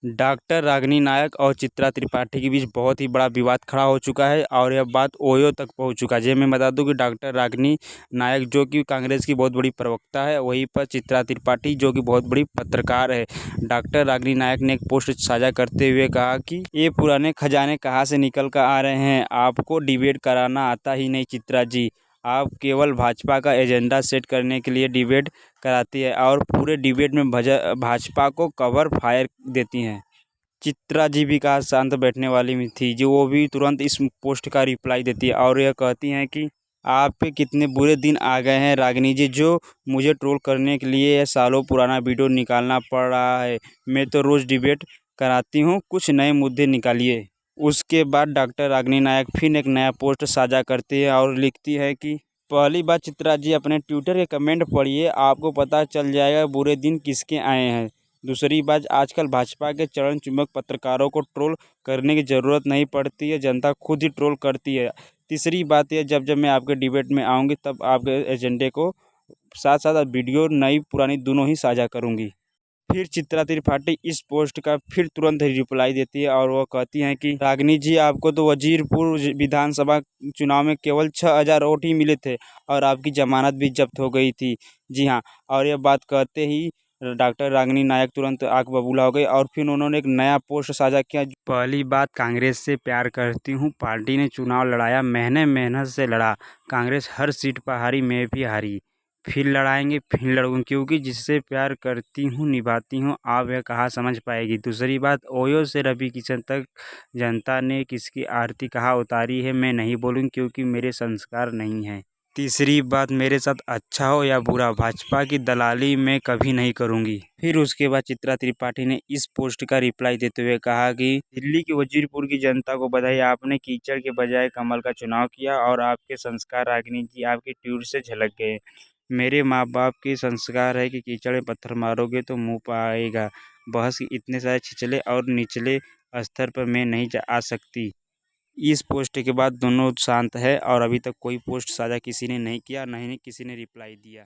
Doctor Ragini नायक और चित्रा त्रिपाठी के बीच बहुत ही बड़ा विवाद खड़ा हो चुका है और यह बात ओयो तक पहुंच चुका है। मैं बता दूं कि डॉक्टर रागिनी नायक जो कि कांग्रेस की बहुत बड़ी प्रवक्ता है, वहीं पर चित्रा त्रिपाठी जो कि बहुत बड़ी पत्रकार है। डॉक्टर रागिनी नायक ने एक पोस्ट साझा करते हुए कहा कि ये पुराने खजाने कहाँ से निकल कर आ रहे हैं, आपको डिबेट कराना आता ही नहीं चित्रा जी। आप केवल भाजपा का एजेंडा सेट करने के लिए डिबेट कराती है और पूरे डिबेट में भाजपा को कवर फायर देती हैं। चित्रा जी भी कहा शांत बैठने वाली में थी, जो वो भी तुरंत इस पोस्ट का रिप्लाई देती है और यह कहती हैं कि आप पे कितने बुरे दिन आ गए हैं रागिनी जी, जो मुझे ट्रोल करने के लिए यह सालों पुराना वीडियो निकालना पड़ रहा है। मैं तो रोज़ डिबेट कराती हूँ, कुछ नए मुद्दे निकालिए। उसके बाद डॉक्टर रागिनी नायक फिर एक नया पोस्ट साझा करती है और लिखती है कि पहली बात चित्रा जी अपने ट्विटर के कमेंट पढ़िए, आपको पता चल जाएगा बुरे दिन किसके आए हैं। दूसरी बात, आजकल भाजपा के चरण चुंबक पत्रकारों को ट्रोल करने की ज़रूरत नहीं पड़ती है, जनता खुद ही ट्रोल करती है। तीसरी बात यह, जब जब मैं आपके डिबेट में आऊँगी तब आपके एजेंडे को साथ साथ वीडियो नई पुरानी दोनों ही साझा करूँगी। फिर चित्रा त्रिपाठी इस पोस्ट का फिर तुरंत ही रिप्लाई देती है और वो कहती हैं कि रागिनी जी, आपको तो वजीरपुर विधानसभा चुनाव में केवल 6000 वोट ही मिले थे और आपकी जमानत भी जब्त हो गई थी। जी हाँ, और यह बात कहते ही डॉक्टर रागिनी नायक तुरंत आग बबूला हो गई और फिर उन्होंने एक नया पोस्ट साझा किया। पहली बात, कांग्रेस से प्यार करती हूँ, पार्टी ने चुनाव लड़ाया, मैंने मेहनत से लड़ा, कांग्रेस हर सीट पर हारी, मैं भी हारी, फिर लड़ाएंगे, फिर लड़ूंगी, क्योंकि जिससे प्यार करती हूँ निभाती हूँ, आप यह कहाँ समझ पाएगी। दूसरी बात, ओयो से रवि किशन तक जनता ने किसकी आरती कहाँ उतारी है मैं नहीं बोलूँगी, क्योंकि मेरे संस्कार नहीं हैं। तीसरी बात, मेरे साथ अच्छा हो या बुरा, भाजपा की दलाली मैं कभी नहीं करूँगी। फिर उसके बाद चित्रा त्रिपाठी ने इस पोस्ट का रिप्लाई देते हुए कहा कि दिल्ली की वजीरपुर की जनता को बधाई, आपने कीचड़ के बजाय कमल का चुनाव किया और आपके संस्कार रागिनी जी आपकी ट्वीट से झलक गए। मेरे माँ बाप के संस्कार है कि कीचड़ में पत्थर मारोगे तो मुँह पर आएगा। बहस के इतने सारे छिछले और निचले स्तर पर मैं नहीं आ सकती। इस पोस्ट के बाद दोनों शांत है और अभी तक कोई पोस्ट साझा किसी ने नहीं किया, नहीं किसी ने रिप्लाई दिया।